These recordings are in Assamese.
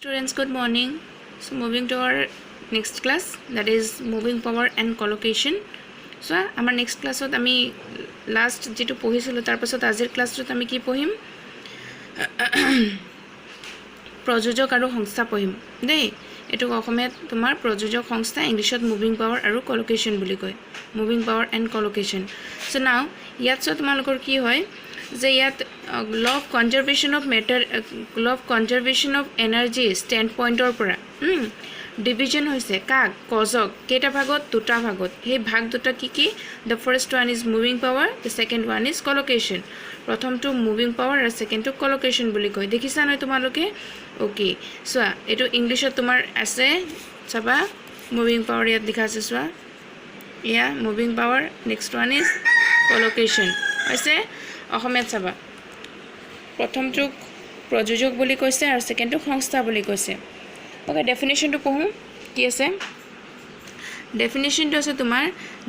Students, good morning. So moving to our next class, that is moving power and collocation. So our next class with ami last jetu pohisilo tar pasot azir class jot ami ki pohim projojok aru সংস্থা pohim dei etu অসমীয়াত তোমাৰ projojok সংস্থা ইংলিশত moving power আৰু collocation বুলি কয় moving power and collocation. So now ইয়াত so তোমালোকৰ কি হয় যে ইয়াত law of conservation of matter law of conservation of energy standpoint or পৰা division hoise কাক কজক কেটা ভাগত দুটা ভাগত হে ভাগ দুটা কি কি the first one is moving power, the second one is collocation. প্ৰথমটো moving power আৰু secondটো collocation বুলি কয় দেখিছা নয় তোমালোকে ওকে সো এটো ইংলিশত তোমাৰ আছে চাবা moving power ইয়াত লিখা আছে সোৱা ইয়া moving power, next one is collocation আছে অসমীয়াত চাবা প্ৰথমটো প্ৰযোজক বুলি কৈছে আৰু সেকেন্ডটো সংস্থা বুলি কৈছে ওকে ডেফিনিশনটো পঢ়ো কি আছে ডেফিনিশনটো আছে তোমাৰ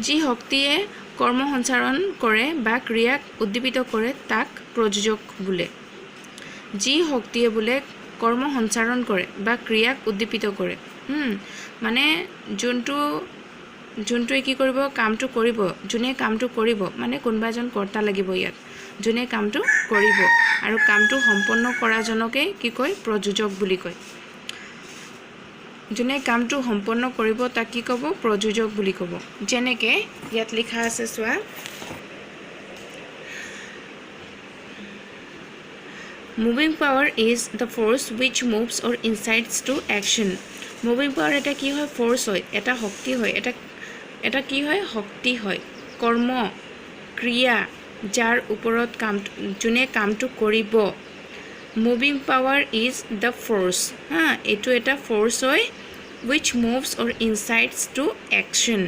যি শক্তিয়ে কৰ্ম সঞ্চাৰণ কৰে বা ক্ৰিয়াক উদ্দীপিত কৰে তাক প্ৰযোজক বোলে যি শক্তিয়ে বোলে কৰ্ম সঞ্চাৰণ কৰে বা ক্ৰিয়াক উদ্দীপিত কৰে মানে যোনটোৱে কি কৰিব কামটো কৰিব যোনে কামটো কৰিব মানে কোনবাজন কৰ্তা লাগিব ইয়াত যোনে কামটো কৰিব আৰু কামটো সম্পন্ন কৰা জনকে কি কয় প্ৰযোজক বুলি কয় যোনে কামটো সম্পন্ন কৰিব তাক কি ক'ব প্ৰযোজক বুলি ক'ব যেনেকে ইয়াত লিখা আছে সোৱা moving power is the force which moves or incites to action. Moving power এটা কি হয় ফোর্স হয় এটা শক্তি হয় এটা কি হয় শক্তি হয় কৰ্ম ক্ৰিয়া যাৰ ওপৰত কাম যোনে কামটো কৰিব moving power is the force এটো এটা ফোৰ্স হয় which moves or incites to action.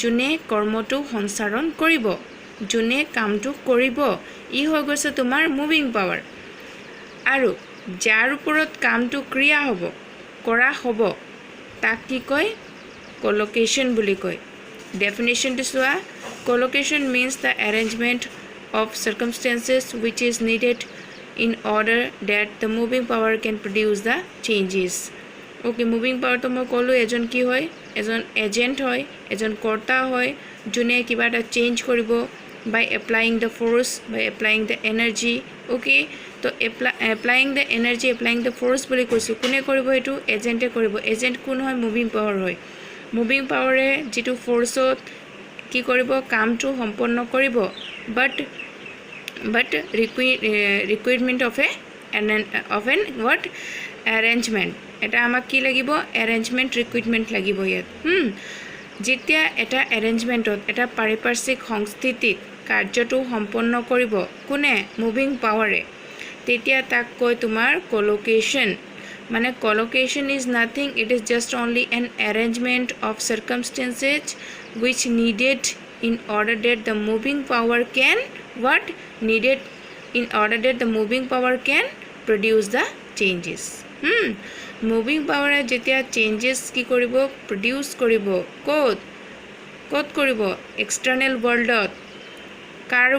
যোনে কৰ্মটো সঞ্চাৰণ কৰিব যোনে কামটো কৰিব ই হৈ গৈছে তোমাৰ moving power আৰু যাৰ ওপৰত কামটো ক্ৰিয়া হ'ব কৰা হ'ব তাক কি কয় collocation বুলি কয় definition to সোৱা collocation means the arrangement of circumstances which is needed in order that the moving power can produce the changes. Okay, moving power to মই কলো এজন কি হয় এজন এজেন্ট হয় এজন কৰ্তা হয় যোনে কিবা এটা চেঞ্জ কৰিব by applying the force by applying the energy. Okay, তো applying the energy applying the force বুলি কৈছো কোনে কৰিব এটো এজেন্টে কৰিব এজেন্ট কোন হয় মুভিং পাৱাৰ হয় মুভিং পাৱাৰে যেটো ফোৰ্সত কি কৰিব কামটো সম্পন্ন কৰিব but requirement of an what arrangement এটা আমাক কি লাগিব arrangement requirement লাগিব ইয়াত যেতিয়া এটা arrangementত এটা পাৰিপাৰ্শ্বিক সংস্থিতিত কাৰ্যটো সম্পন্ন কৰিব কোনে মুভিং পাৱাৰে তেতিয়া তাক কয় তোমাৰ collocation মানে collocation is nothing it is just only an arrangement of circumstances which needed in order that the moving power can what needed in order that the moving power can produce the changes moving power যেতিয়া changes কি কৰিব produce কৰিব কত কৰিব external worldত কাৰ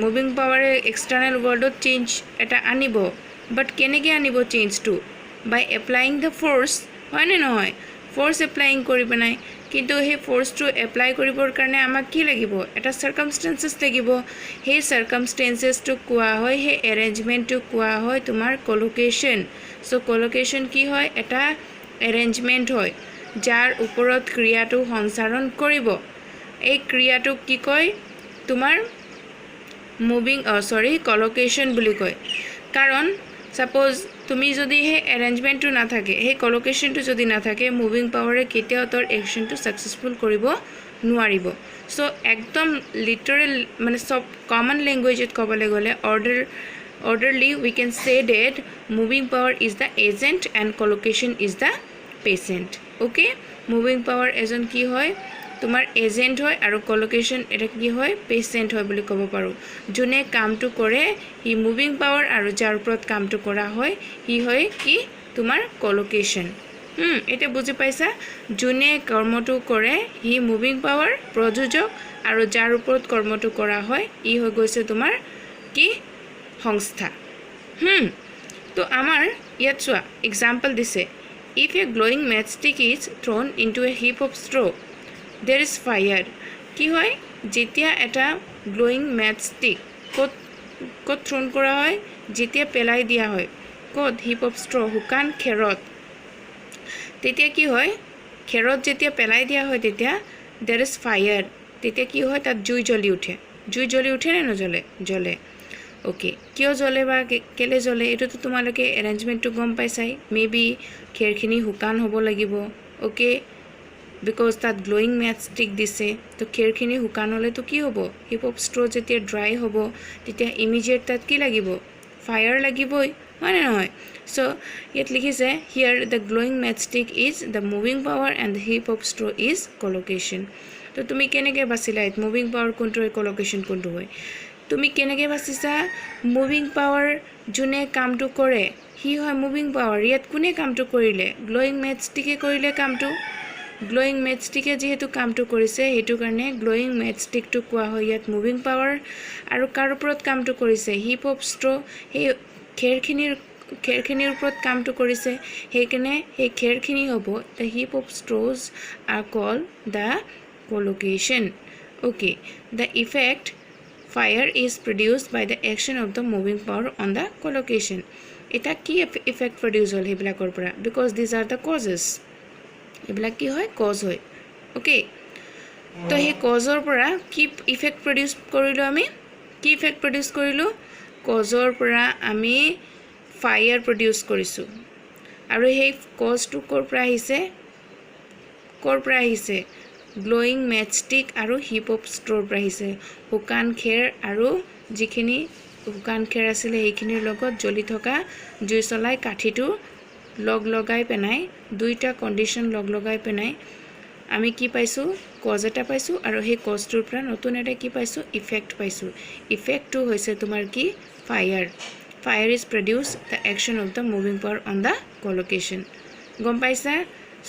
moving power external worldত change এটা আনিব but কেনেকৈ আনিব change to by applying the force হয় নে নহয় force applying কৰিব নাই কিন্তু হে force to apply কৰিবৰ কাৰণে আমাক কি লাগিব এটা circumstances লাগিব হে circumstances to কোৱা হয় হে arrangement to কোৱা হয় তোমাৰ collocation so collocation কি হয় এটা arrangement হয় যাৰ ওপৰত ক্ৰিয়াটো সঞ্চাৰণ কৰিব এই ক্ৰিয়াটো কি কয় তোমাৰ মুভিং collocation বুলি কয় কাৰণ সাপোজ তুমি যদি হে arrangementটো না থাকে হে collocationটো যদি না থাকে মুভিং পাৱাৰে কেতিয়াও তোৰ একশনটো সাকসেসফুল কৰিব নোৱাৰিব সো একদম লিটাৰেল মানে সব কমন ল্যাঙ্গুৱেজত ক'বলৈ গ'লে orderly we can say that moving power is the agent and collocation is the patient. Okay, moving power এজন কি হয় তোমাৰ এজেন্ট হয় আৰু collocation এটা কি হয় পেশেন্ট হয় বুলি ক'ব পাৰো যোনে কামটো কৰে হি মুভিং পাৱাৰ আৰু যাৰ ওপৰত কামটো কৰা হয় হি হয় কি তোমাৰ collocation এটা বুজি পাইছা যোনে কৰ্মটো কৰে হি মুভিং পাৱাৰ প্ৰযোজক আৰু যাৰ ওপৰত কৰ্মটো কৰা হয় ই হৈ গৈছে তোমাৰ কি সংস্থা তো আমাৰ ইয়াত চোৱা এক্সাম্পল দিছে if a glowing matchstick is thrown into a heap of straw' there is fire কি হয় যেতিয়া এটা গ্ল'য়িং মেটষ্টিক ক'ত থ্ৰ'ন কৰা হয় যেতিয়া পেলাই দিয়া হয় ক'ত হিপ অফ ষ্ট্ৰ' শুকান খেৰত তেতিয়া কি হয় খেৰত যেতিয়া পেলাই দিয়া হয় তেতিয়া দেৰ ইজ ফায়াৰ তেতিয়া কি হয় তাত জুই জ্বলি উঠে নে নজ্বলে জ্বলে ওকে কিয় জ্বলে বা কেলে জ্বলে এইটোতো তোমালোকে এৰেঞ্জমেণ্টটো গম পাইছাই মেবি খেৰখিনি শুকান হ'ব লাগিব ওকে বিকজ তাত গ্ল'য়িং মেটষ্টিক দিছে তো খেৰখিনি শুকান হ'লেতো কি হ'ব হিপ অফ ষ্ট্ৰ' যেতিয়া ড্ৰাই হ'ব তেতিয়া ইমিডিয়েট তাত কি লাগিব ফায়াৰ লাগিবই হয় নে নহয় চ' ইয়াত লিখিছে here the glowing matchstick is the moving power and the heap of straw' is collocation তো তুমি কেনেকৈ বাচিলা ইয়াত মুভিং পাৱাৰ কোনটো হয় কল'কেশ্যন কোনটো হয় তুমি কেনেকৈ বাচিছা মুভিং পাৱাৰ যোনে কামটো কৰে সি হয় মুভিং পাৱাৰ ইয়াত কোনে কামটো কৰিলে গ্ল'য়িং মেটষ্টিকে কৰিলে কামটো গ্ল'য়িং মেটষ্টিকে যিহেতু কামটো কৰিছে সেইটো কাৰণে গ্ল'য়িং মেটষ্টিকটো কোৱা হয় ইয়াত মুভিং পাৱাৰ আৰু কাৰ ওপৰত কামটো কৰিছে হিপ অফ ষ্ট্ৰ' সেই খেৰখিনিৰ ওপৰত কামটো কৰিছে সেইকাৰণে সেই খেৰখিনি হ'ব the heap of straws are call the collocation okay the effect fire is produced by the action of the moving power on the collocation eta ki effect produce hol hebilakor pora because these are the causes ebilak ki hoy cause hoy okay to he cause or pora ki effect produce korilo ami ki effect produce korilo cause or pora ami fire produce korisu aru he cause to kor pora hise glowing matchstick আৰু হিপ অফ ষ্ট্ৰ'ৰ পৰা আহিছে শুকান খেৰ আৰু যিখিনি শুকান খেৰ আছিলে সেইখিনিৰ লগত জ্বলি থকা জুই চলাই কাঠিটো লগাই পেনাই দুইটা কণ্ডিশ্যন লগাই পেনাই আমি কি পাইছোঁ কজ এটা পাইছোঁ আৰু সেই কজটোৰ পৰা নতুন এটা কি পাইছোঁ ইফেক্ট পাইছোঁ ইফেক্টটো হৈছে তোমাৰ কি fire is produce the action of the moving power on the collocation গম পাইছা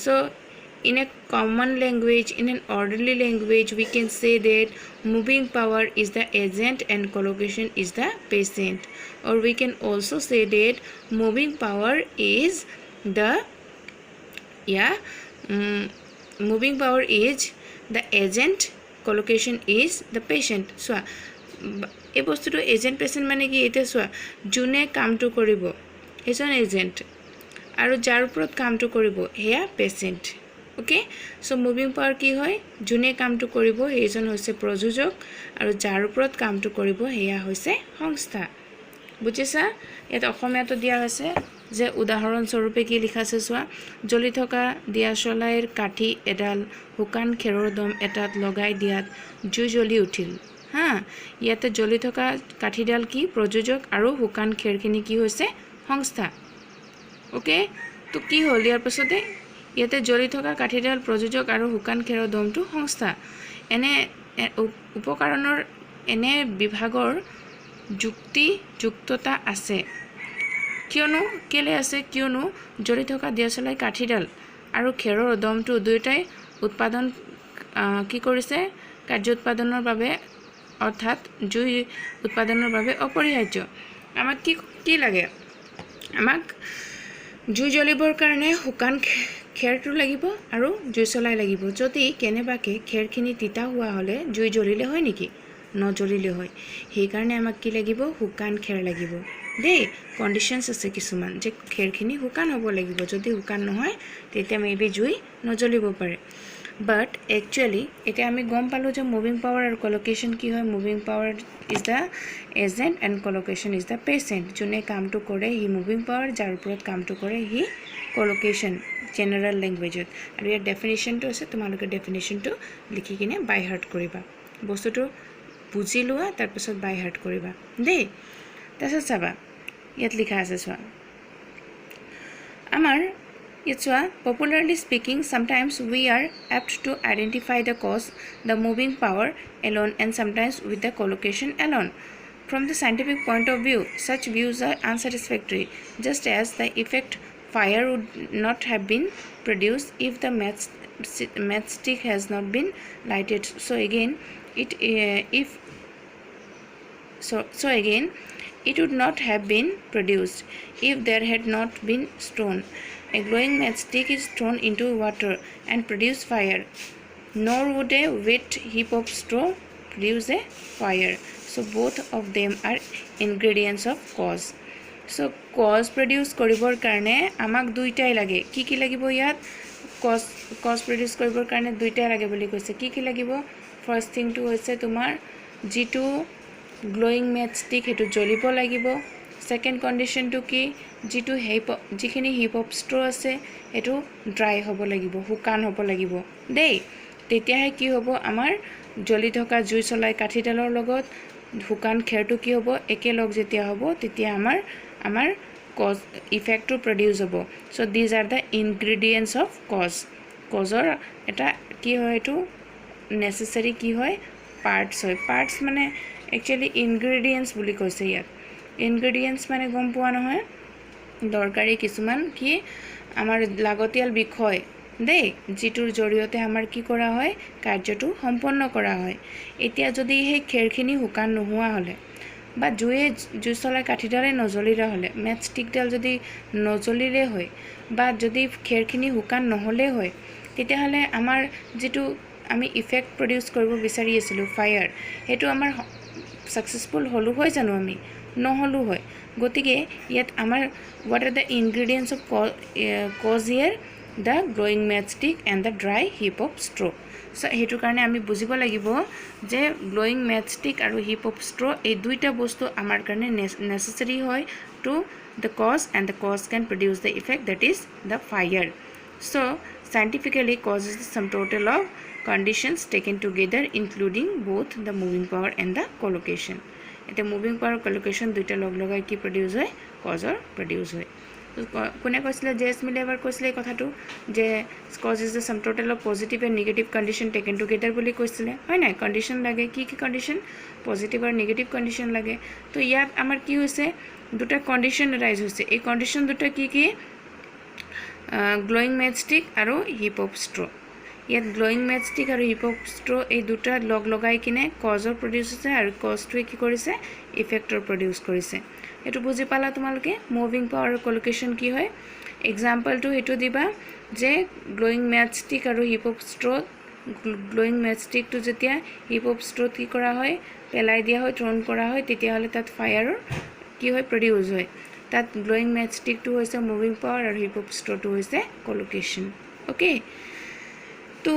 চ' in a common language in an orderly language we can say that moving power is the agent and collocation is the patient or we can also say that moving power is the moving power is the agent collocation is the patient so এই বস্তুটো এজেন্ট পেশেন্ট মানে কি এটা সোয়া জুনে কামটো কৰিব হেজন এজেন্ট আৰু যাৰ ওপৰত কামটো কৰিব হেয়া patient okay so moving power কি হয় জুনে কামটো কৰিব সেইজন হৈছে প্ৰযোজক আৰু যাৰ ওপৰত কামটো কৰিব হেয়া হৈছে সংস্থা বুজিছা ইয়াত অসমীয়াটো দিয়া হৈছে যে উদাহৰণ স্বৰূপে কি লিখা আছে চোৱা জ্বলি থকা দিয়াচলাইৰ কাঠি এডাল শুকান খেৰৰ দম এটাত লগাই দিয়াত জুই জ্বলি উঠিল হা ইয়াতে জ্বলি থকা কাঠিডাল কি প্ৰযোজক আৰু শুকান খেৰখিনি কি হৈছে সংস্থা ওকে তো কি হ'ল ইয়াৰ পাছতে ইয়াতে জ্বলি থকা কাঠিডাল প্ৰযোজক আৰু শুকান খেৰৰ দমটো সংস্থা এনে উপকৰণৰ এনে বিভাগৰ যুক্ততা আছে কিয়নো কেলে আছে কিয়নো জ্বলি থকা দিয়াচলাই কাঠিডাল আৰু খেৰৰ দমটো দুয়োটাই উৎপাদন কি কৰিছে কাৰ্য উৎপাদনৰ বাবে অৰ্থাৎ জুই উৎপাদনৰ বাবে অপৰিহাৰ্য আমাক কি লাগে আমাক জুই জ্বলিবৰ কাৰণে শুকান খেৰটো লাগিব আৰু জুই চলাই লাগিব যদি কেনেবাকে খেৰখিনি তিতা হোৱা হ'লে জুই জ্বলিলে হয় নেকি নজ্বলিলে হয় সেইকাৰণে আমাক কি লাগিব শুকান খেৰ লাগিব দেই কণ্ডিশ্যনছ আছে কিছুমান যে খেৰখিনি শুকান হ'ব লাগিব যদি শুকান নহয় তেতিয়া মেবি জুই নজ্বলিব পাৰে বাট একচুৱেলি এতিয়া আমি গম পালোঁ যে মুভিং পাৱাৰ আৰু কল'কেশ্যন কি হয় moving power is the agent and collocation is the patient যোনে কামটো কৰে সি মুভিং পাৱাৰ যাৰ ওপৰত কামটো কৰে সি কল'কেশ্যন জেনেৰেল লেংগুৱেজত আৰু ইয়াৰ ডেফিনেশ্যনটো আছে তোমালোকে ডেফিনেশ্যনটো লিখি কিনে বাই হাৰ্ট কৰিবা বস্তুটো বুজি লোৱা তাৰপিছত বাই হাৰ্ট কৰিবা দেই তাৰপিছত চাবা ইয়াত লিখা আছে চোৱা আমাৰ ইয়াত চোৱা popularly speaking sometimes we are apt to identify the cause the moving power alone and sometimes with the collocation alone from the scientific point of view such views are unsatisfactory just as the effect fire would not have been produced if the matchstick has not been lighted so again It would not have been produced if there had not been stone. A glowing matchstick is thrown into water and produce fire, nor would a wet heap of straw produce a fire. So both of them are ingredients of cause. So cause produce কৰিবৰ কাৰণে আমাক দুইটাই লাগে কি লাগিব ইয়াত cause produce কৰিবৰ কাৰণে দুইটাই লাগে বুলি কৈছে কি লাগিব ফাৰ্স্ট থিংটো হৈছে তোমাৰ যেটো গ্লোয়িং ম্যাচষ্টিক হেতু জ্বলিব লাগিব সেকেন্ড কন্ডিশনটো কি যেটো যিখিনি হিপ অফ স্ট্ৰ আছে হেতু ড্ৰাই হ'ব লাগিব হুকান হ'ব লাগিব দেই তেতিয়াহে কি হ'ব আমাৰ জ্বলি থকা জুই চলাই কাঠিডালৰ লগত হুকান খেৰটো কি হ'ব একেলগ যেতিয়া হ'ব তেতিয়া আমাৰ cause effect to produce হ'ব so these are the ingredients of causeৰ এটা কি হয় এটো necessary কি হয় parts হয় parts মানে actually ingredients বুলি কৈছে ইয়াত ingredients মানে গম পোৱা নহয় দৰকাৰী কিছুমান কি আমাৰ লাগতিয়াল বিষয় দেই যেটোৰ জৰিয়তে আমাৰ কি কৰা হয় কাৰ্যটো সম্পন্ন কৰা হয় এতিয়া যদি এই খেৰখিনি হুকান নোহোৱা হলে বা জুই চলাই কাঠিডালে নজ্বলিৰা হলে ম্যাচষ্টিকডাল যদি নজ্বলিৰে হয় বা যদি খেৰখিনি হুকান নহলে হয় তেতিয়া হলে আমাৰ যেটো আমি ইফেক্ট প্ৰডিউস কৰিব বিচাৰি আছিলো ফায়াৰ হেতু আমাৰ সাকসেসফুল হলো হয় জানো আমি নহলো হয় গতিকে ইয়াত আমাৰ what are the ingredients of cause here the glowing matchstick and the dry heap of straw so হেতু কাৰণে আমি বুজিব লাগিব যে glowing matchstick আৰু heap of straw এই দুইটা বস্তু আমাৰ কাৰণে necessary হয় to the cause and the cause can produce the effect that is the fire so scientifically cause is the sum total of conditions taken together including both the moving power and the collocation এটা মুভিং পাৱাৰ কলোকেশন দুইটা লগ লগাই কি প্ৰডিউস হয় কজৰ প্ৰডিউস হয় কোনে কৈছিল জেএস মিলে এবাৰ কৈছিল এই কথাটো যে cause is the sum total of positive and negative condition taken together বুলি কৈছিল হয় নাই কন্ডিশন লাগে কি কন্ডিশন পজিটিভ আৰু নেগেটিভ কন্ডিশন লাগে তো ইয়াত আমাৰ কি হৈছে দুটা কন্ডিশন ৰাইজ হৈছে এই কন্ডিশন দুটা কি গ্লোয়িং ম্যাচষ্টিক আৰু হিপ অফ স্ট্ৰ ইয়াত গ্লোয়িং ম্যাচষ্টিক আৰু হিপ অফ স্ট্ৰ এই দুটা লগ লগাই কিনে কজৰ প্ৰডিউস হৈছে আৰু কজটোৱে কি কৰিছে ইফেক্টৰ প্ৰডিউস কৰিছে এটো বুজি পালা তোমালকে মুভিং পাৱাৰ কলোকেশন কি হয় এক্সাম্পলটো হেতু দিবা যে গ্লোয়িং ম্যাচষ্টিক আৰু হিপ অফ স্ট্ৰ গ্লোয়িং ম্যাচষ্টিকটো যেতিয়া হিপ অফ স্ট্ৰত কি কৰা হয় পেলাই দিয়া হয় থ্ৰন কৰা হয় তেতিয়া হলে তাত ফায়াৰৰ কি হয় প্ৰডিউস হয় তাত গ্লোয়িং ম্যাচষ্টিকটো হৈছে মুভিং পাৱাৰ আৰু হিপ অফ স্ট্ৰটো হৈছে কলোকেশন ওকে তো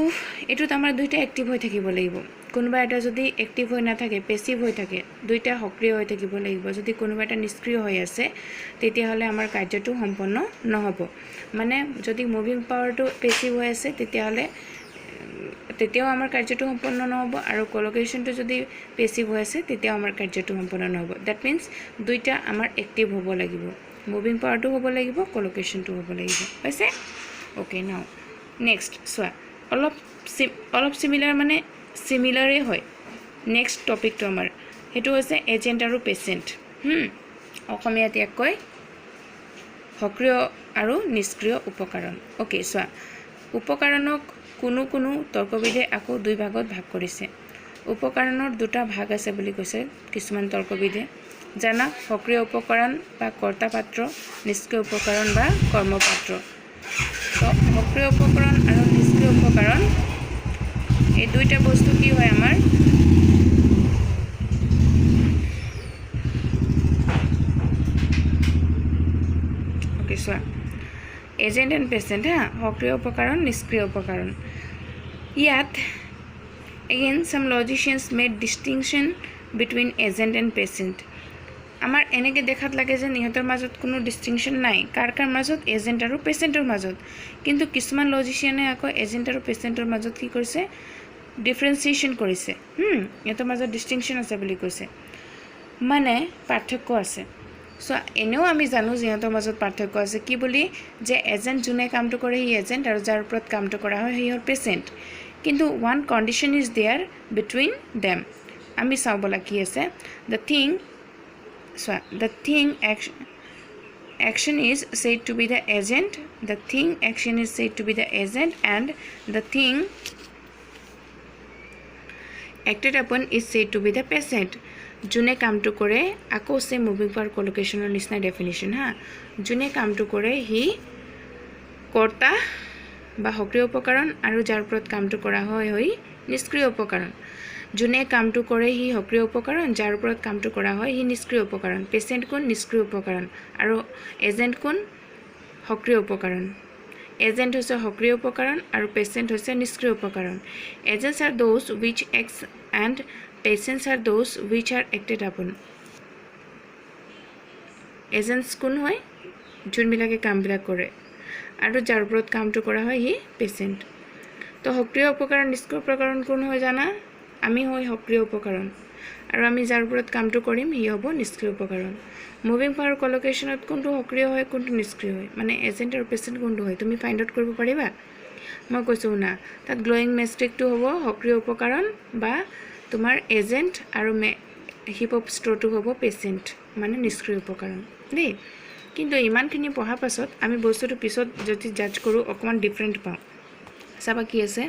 এটোত আমাৰ দুইটা এক্টিভ হৈ থাকিব লাগিব কোনোবা এটা যদি এক্টিভ হৈ না থাকে পেসিভ হৈ থাকে দুইটা সক্ৰিয় হৈ থাকিব লাগিব যদি কোনোবা এটা নিষ্ক্ৰিয় হৈ আছে তেতিয়া হলে আমাৰ কাৰ্যটো সম্পন্ন নহব মানে যদি মুভিং পাৱাৰটো পেসিভ হৈ আছে তেতিয়া হলে তেতিয়াও আমাৰ কাৰ্যটো সম্পন্ন নহব আৰু কলোকেশনটো যদি পেসিভ হৈ আছে তেতিয়াও আমাৰ কাৰ্যটো সম্পন্ন নহব দ্যাট মিন্স দুইটা আমাৰ এক্টিভ হ'ব লাগিব মুভিং পাৱাৰটো হ'ব লাগিব কলোকেশনটো হ'ব লাগিব হৈছে ওকে নাও নেক্সট সোয়া অলপ সিমিলাৰ মানে সিমিলাৰে হয় নেক্সট টপিকটো আমাৰ হেতু হৈছে এজেন্ট আৰু পেশেন্ট অসমীয়াত ইয়াক কয় সক্ৰিয় আৰু নিষ্ক্ৰিয় উপকৰণ ওকে সোয়া উপকৰণক কোনো তৰ্কবিদে আকৌ দুই ভাগত ভাগ কৰিছে উপকৰণৰ দুটা ভাগ আছে বুলি কৈছে কিছুমান তৰ্কবিদে জানা সক্ৰিয় উপকৰণ বা কৰ্তাপাত্ৰ নিষ্ক্ৰিয় উপকৰণ বা কৰ্মপাত্ৰ সক্ৰিয় উপকৰণ আৰু নিষ্ক্ৰিয় উপকৰণ এই দুইটা বস্তু কি হয় আমাৰ ওকে সোয়া এজেন্ট এন্ড পেশেন্ট সক্ৰিয় উপকৰণ নিষ্ক্ৰিয় উপকৰণ ইয়াত again some logicians made distinction between agent and patient আমাৰ এনেকে দেখাত লাগে যে নিহতৰ মাজত কোনো ডিস্টিংশন নাই কাৰ মাজত এজেন্ট আৰু পেশেন্টৰ মাজত কিন্তু কিছুমান লজিচিয়ানে আকৌ এজেন্ট আৰু পেশেন্টৰ মাজত কি কৰিছে ডিফাৰেন্সিয়েশন কৰিছে ইহঁতৰ মাজত ডিস্টিংশন আছে বুলি কৈছে মানে পাৰ্থক্য আছে সো এনেও আমি জানো যে ইহঁতৰ মাজত পাৰ্থক্য আছে কি বুলি যে এজেন্ট যোনে কামটো কৰে হি এজেন্ট আৰু যাৰ ওপৰত কামটো কৰা হয় হি হল পেশেন্ট কিন্তু one condition is there between them আমি চাবলা কি আছে the thing action is said to be the agent action is said to be the agent and the thing acted upon is said to be the patient. যোনে কামটো কৰে আকৌ সে মুভিং পাৱাৰ কলোকেশনৰ নিচিনা ডেফিনিশ্যন হা যোনে কামটো কৰে হি কৰ্তা বা সক্ৰিয় উপকৰণ আৰু যাৰ ওপৰত কামটো কৰা হয় নিষ্ক্ৰিয় উপকৰণ যোনে কামটো কৰে হি সক্ৰিয় উপকৰণ যাৰ ওপৰত কামটো কৰা হয় হি নিষ্ক্ৰিয় উপকৰণ পেশেন্ট কোন নিষ্ক্ৰিয় উপকৰণ আৰু এজেন্ট কোন সক্ৰিয় উপকৰণ এজেন্ট হৈছে সক্ৰিয় উপকৰণ আৰু পেশেন্ট হৈছে নিষ্ক্ৰিয় উপকৰণ agents are those which acts and patients are those which are acted upon agents কোন হয় যোনবিলাকে কামবিলাক কৰে আৰু যাৰ ওপৰত কামটো কৰা হয় হি পেশেন্ট তো সক্ৰিয় উপকৰণ নিষ্ক্ৰিয় উপকৰণ কোন হয় জানা আমি হয় সক্ৰিয় উপকৰণ আৰু আমি যাৰ ওপৰত কামটো কৰিম হি হ'ব নিষ্ক্ৰিয় উপকৰণ মুভিং পাৱাৰ কলোকেশনত কোনটো সক্ৰিয় হয় কোনটো নিষ্ক্ৰিয় হয় মানে এজেন্ট আৰু পেশেন্ট কোনটো হয় তুমি ফাইন্ড আউট কৰিব পাৰিবা মই কৈছো না তাত গ্লোয়িং মেষ্টিকটো হ'ব সক্ৰিয় উপকৰণ বা তোমাৰ এজেন্ট আৰু হিপ অফ ষ্ট্ৰটো হ'ব পেশেন্ট মানে নিষ্ক্ৰিয় উপকৰণ দেই কিন্তু ইমানখিনি পঢ়া পাছত আমি বস্তুটো পিছত যদি জাজ কৰোঁ অকমান ডিফাৰেন্ট পাওঁ চাবা কি আছে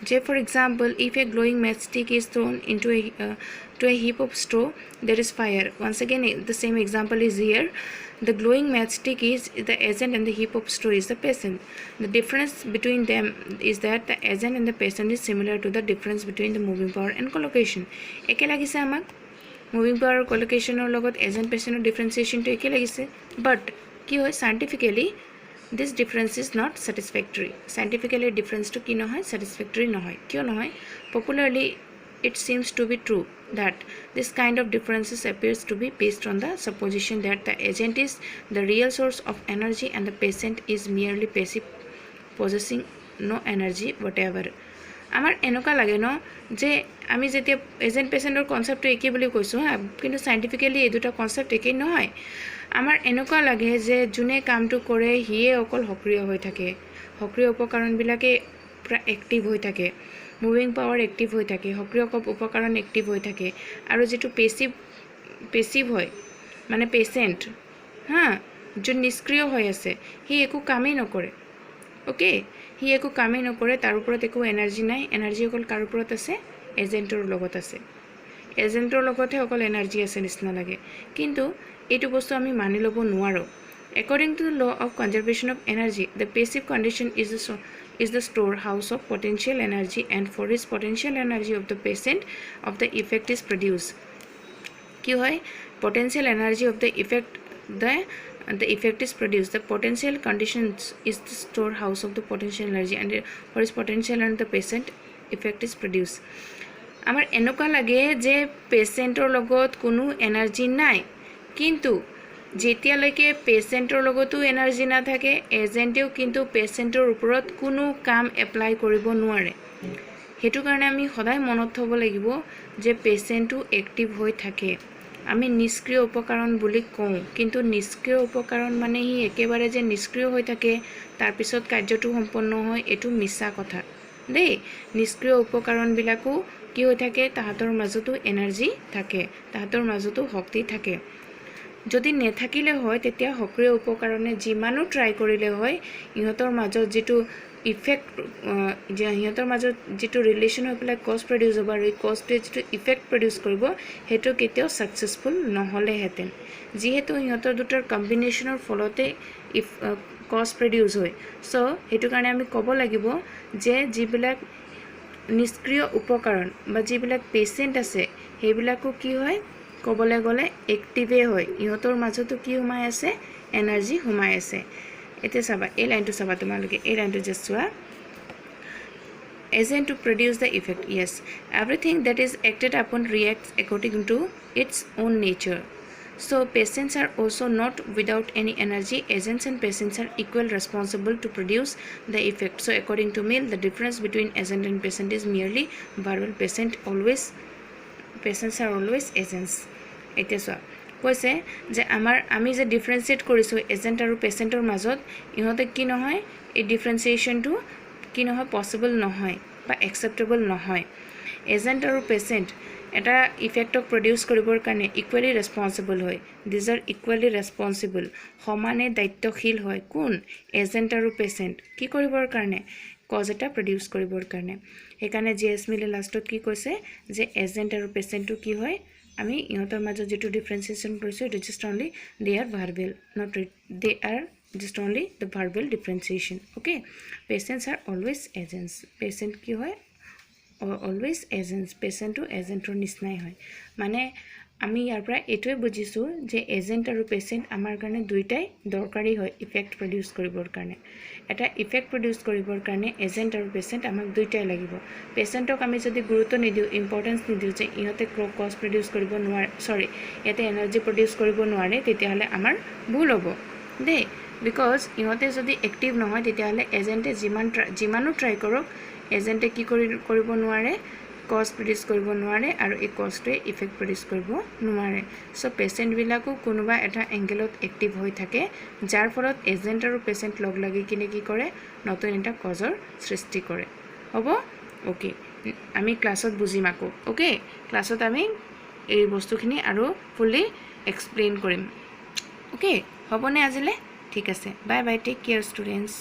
যে for example if a glowing matchstick is thrown into to a heap of straw there is fire once again the same example is here the glowing matchstick is the agent and the heap of straw is the patient the difference between them is that the agent and the patient is similar to the difference between the moving power and collocation একে লাগিছে আমাক মুভিং পাৱাৰ কলোকেশনৰ লগত এজেন্ট পেশেন্টৰ ডিফাৰেন্সিয়েশনটো একে লাগিছে বাট কি হয় scientifically this difference is not satisfactory scientifically difference to ki nohoy satisfactory nohoy kyo nohoy popularly it seems to be true that this kind of differences appears to be based on the supposition that the agent is the real source of energy and the patient is merely passive possessing no energy whatever আমার এনেকা লাগে ন যে আমি যেতিয়া এজেন্ট পেশেন্টৰ কনসেপ্টটো একে বুলি কৈছো হা কিন্তু সাইন্টিফিক্যালি এই দুটা কনসেপ্ট একে নহয় আমাৰ এনেকা লাগে যে যোনে কামটো কৰে হিয়ে অকল সক্ৰিয় হৈ থাকে সক্ৰিয় উপকৰণবিলাকে পুৰা এক্টিভ হৈ থাকে মুভিং পাৱাৰ এক্টিভ হৈ থাকে সক্ৰিয় উপকৰণ এক্টিভ হৈ থাকে আৰু যেটো পেসিভ হয় মানে পেশেন্ট হা যোন নিষ্ক্ৰিয় হৈ আছে হি একো কামেই নকৰে ওকে হি একো কামেই নকৰে তাৰ ওপৰত একো এনাৰ্জি নাই এনাৰ্জি অকল কাৰ ওপৰত আছে এজেন্টৰ লগত আছে এজেন্টৰ লগতহে অকল এনাৰ্জি আছে নিচিনা লাগে কিন্তু এইটো বস্তু আমি মানি ল'ব নোৱাৰো according to the law of conservation of energy the passive condition is the storehouse of potential energy and for its potential energy of the patient of the effect is produced কি হয় potential energy of the effect the effect is produced the potential conditions is the storehouse of the potential energy and for its potential and the patient effect is produced আমাৰ এনেকা লাগে যে পেশেন্টৰ লগত কোনো এনাৰ্জি নাই কিন্তু যেতিয়ালৈকে পেশেন্টৰ লগতো এনাৰ্জি না থাকে এজেন্টেও কিন্তু পেশেন্টৰ ওপৰত কোনো কাম এপ্লাই কৰিব নোৱাৰে হেতু কাৰণে আমি সদায় মনত থব লাগিব যে পেশেন্টটো এক্টিভ হৈ থাকে আমি নিষ্ক্ৰিয় উপকৰণ বুলি কওঁ কিন্তু নিষ্ক্ৰিয় উপকৰণ মানে হি একেবাৰে যে নিষ্ক্ৰিয় হৈ থাকে তাৰ পিছত কাৰ্যটো সম্পন্ন হয় এটো মিছা কথা দেই নিষ্ক্ৰিয় উপকৰণ বিলাকো কি হৈ থাকে তাহাতৰ মাজতো এনাৰ্জি থাকে তাহাতৰ মাজতো শক্তি থাকে যদি নেথাকিলে হয় তেতিয়া সক্ৰিয় উপকৰণে যিমানো ট্ৰাই কৰিলে হয় ইহতৰ মাজত যেটো ইফেক্ট যে ইহতৰ মাজত যেটো ৰিলেশন হৈ পেলাই কজ প্ৰডিউস হ'ব আৰু কজটো যেটো ইফেক্ট প্ৰডিউস কৰিব হেতু কেতিয়াও সাকসেসফুল নহলে হেতেন যেহেতু ইহতৰ দুটাৰ কম্বিনেশনৰ ফলতে কজ প্ৰডিউস হয় সো হেতু কাৰণে আমি ক'ব লাগিব যে যিবিলাক নিষ্ক্ৰিয় উপকৰণ বা যিবিলাক পেশেন্ট আছে হেবিলাকো কি হয় কবলে গলে এক্টিভে হয় ইহতৰ মাজতো কি হুমাই আছে এনাৰ্জি হুমাই আছে এতে চাবা এই লাইনটো চাবা তোমালকে এই লাইনটো জাস্ট চোৱা agent to produce the effect yes everything that is acted upon reacts according to its own nature so patients are also not without any energy agents and patients are equal responsible to produce the effect so according to Mill the difference between agent and patient is merely verbal patients are always agents এটা সো কৈছে যে আমি যে ডিফারেন্সিয়েট কৰিছো এজেন্ট আৰু পেশেন্টৰ মাজত ইহতে কি নহয় এই ডিফাৰেন্সিয়েশনটো কি নহয় পসিবল নহয় বা একসেপ্টেবল নহয় এজেন্ট আৰু পেশেন্ট এটা ইফেক্টক প্ৰডিউচ কৰিবৰ কাৰণে ইকুৱেলি ৰেছপন্সিবল হয় দিজ আৰ ইকুৱেলি ৰেছপন্সিবল সমানে দায়িত্বশীল হয় কোন এজেণ্ট আৰু পেচেণ্ট কি কৰিবৰ কাৰণে কজ এটা প্ৰডিউচ কৰিবৰ কাৰণে সেইকাৰণে জেএছ মিলে লাষ্টত কি কৈছে যে এজেণ্ট আৰু পেচেণ্টটো কি হয় আমি ইহঁতৰ মাজত যেটো ডিফাৰেন্সিয়েশ্যন কৰিছো it is just only De R verbal not they R just only the verbal differentiation okay patients are always agents patient ki hoy always agents patient to agent or nisnai hoy mane আমি ইয়াৰ পৰা এটোৱে বুজিছো যে এজেন্ট আৰু পেশেন্ট আমাৰ কাৰণে দুইটাই দৰকাৰী হয় ইফেক্ট প্ৰডিউস কৰিবৰ কাৰণে এটা ইফেক্ট প্ৰডিউস কৰিবৰ কাৰণে এজেন্ট আৰু পেশেন্ট আমাক দুইটাই লাগিব পেশেন্টক আমি যদি গুৰুত্ব নিদিও ইম্পৰ্টেন্স নিদিও যে ইহতে কজ প্ৰডিউস কৰিব নোৱাৰে সৰি ইয়াতে এনাৰ্জি প্ৰডিউস কৰিব নোৱাৰে তেতিয়াহলে আমাৰ ভুল হ'ব দে because ইহতে যদি এক্টিভ নহয় তেতিয়াহলে এজেন্টে জিমানো ট্ৰাই কৰক এজেন্টে কি কৰিব নোৱাৰে কজ প্ৰডিউস কৰিব নোৱাৰে আৰু এই কজটোৱে ইফেক্ট প্ৰডিউস কৰিব নোৱাৰে সো পেশেন্ট বিলাকো কোনোবা এটা এংগেলত এক্টিভ হৈ থাকে যাৰ ফলত এজেন্ট আৰু পেশেন্ট লগ লাগি কিনে কি কৰে নতুন এটা কজৰ সৃষ্টি কৰে হ'ব ওকে আমি ক্লাছত বুজিম আকৌ ওকে ক্লাছত আমি এই বস্তুখিনি আৰু ফুলি এক্সপ্লেইন কৰিম ওকে হ'বনে আজিলে ঠিক আছে bye bye take care students